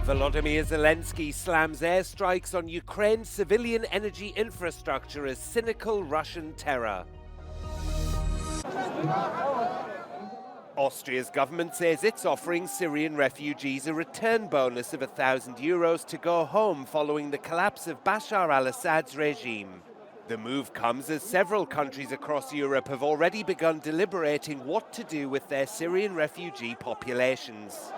Volodymyr Zelensky slams airstrikes on Ukraine's civilian energy infrastructure as cynical Russian terror. Austria's government says it's offering Syrian refugees a return bonus of €1,000 to go home following the collapse of Bashar al-Assad's regime. The move comes as several countries across Europe have already begun deliberating what to do with their Syrian refugee populations.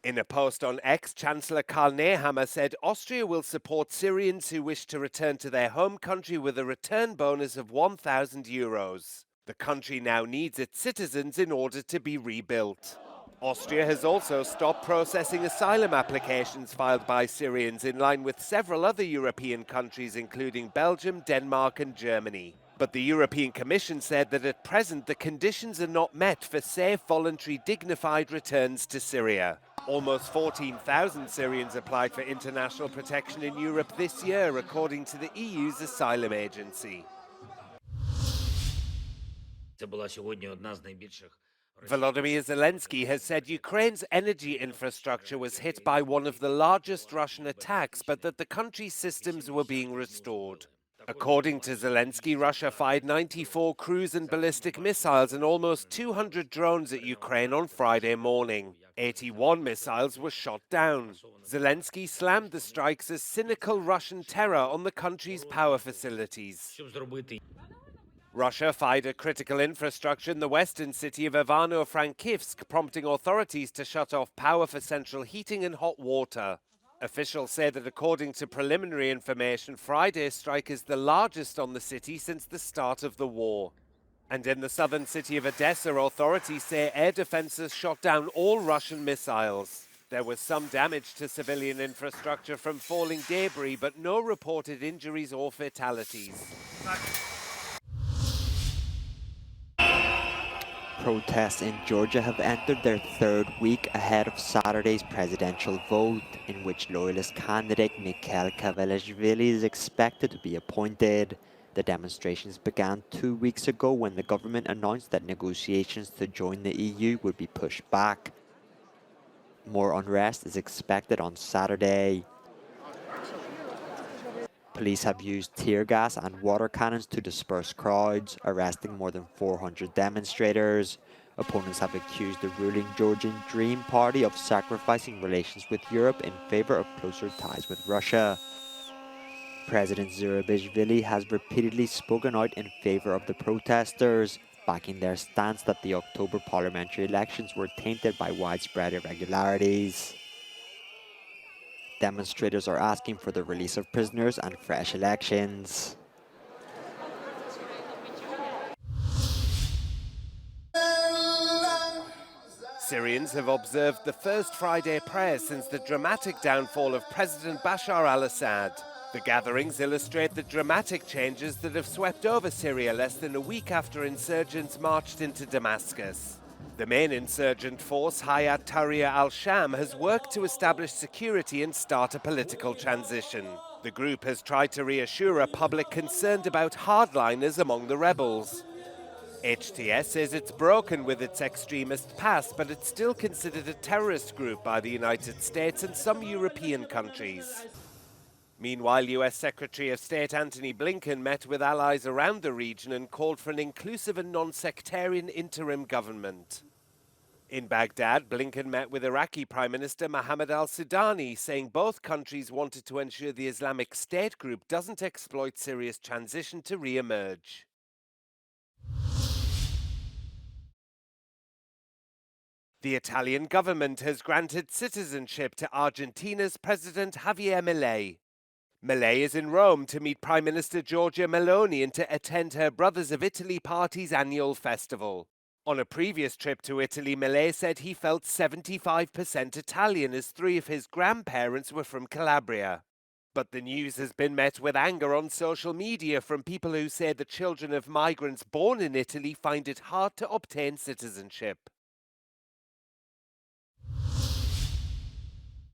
In a post on X, Chancellor Karl Nehammer said Austria will support Syrians who wish to return to their home country with a return bonus of €1,000. The country now needs its citizens in order to be rebuilt. Austria has also stopped processing asylum applications filed by Syrians in line with several other European countries, including Belgium, Denmark and Germany. But the European Commission said that at present the conditions are not met for safe, voluntary, dignified returns to Syria. Almost 14,000 Syrians applied for international protection in Europe this year, according to the EU's asylum agency. Volodymyr Zelensky has said Ukraine's energy infrastructure was hit by one of the largest Russian attacks, but that the country's systems were being restored. According to Zelensky, Russia fired 94 cruise and ballistic missiles and almost 200 drones at Ukraine on Friday morning. 81 missiles were shot down. Zelensky slammed the strikes as cynical Russian terror on the country's power facilities. Russia fired at critical infrastructure in the western city of Ivano-Frankivsk, prompting authorities to shut off power for central heating and hot water. Officials say that according to preliminary information, Friday's strike is the largest on the city since the start of the war. And in the southern city of Odessa, authorities say air defenses shot down all Russian missiles. There was some damage to civilian infrastructure from falling debris, but no reported injuries or fatalities. Protests in Georgia have entered their third week ahead of Saturday's presidential vote, in which loyalist candidate Mikhail Kavelashvili is expected to be appointed. The demonstrations began 2 weeks ago when the government announced that negotiations to join the EU would be pushed back. More unrest is expected on Saturday. Police have used tear gas and water cannons to disperse crowds, arresting more than 400 demonstrators. Opponents have accused the ruling Georgian Dream Party of sacrificing relations with Europe in favor of closer ties with Russia. President Zurabishvili has repeatedly spoken out in favor of the protesters, backing their stance that the October parliamentary elections were tainted by widespread irregularities. Demonstrators are asking for the release of prisoners and fresh elections. Syrians have observed the first Friday prayer since the dramatic downfall of President Bashar al-Assad. The gatherings illustrate the dramatic changes that have swept over Syria less than a week after insurgents marched into Damascus. The main insurgent force, Hayat Tahrir al-Sham, has worked to establish security and start a political transition. The group has tried to reassure a public concerned about hardliners among the rebels. HTS says it's broken with its extremist past, but it's still considered a terrorist group by the United States and some European countries. Meanwhile, US Secretary of State Antony Blinken met with allies around the region and called for an inclusive and non-sectarian interim government. In Baghdad, Blinken met with Iraqi Prime Minister Mohammed al-Sudani, saying both countries wanted to ensure the Islamic State group doesn't exploit Syria's transition to re-emerge. The Italian government has granted citizenship to Argentina's President Javier Milei. Milei is in Rome to meet Prime Minister Giorgia Meloni and to attend her Brothers of Italy party's annual festival. On a previous trip to Italy, Milei said he felt 75% Italian as 3 of his grandparents were from Calabria. But the news has been met with anger on social media from people who say the children of migrants born in Italy find it hard to obtain citizenship.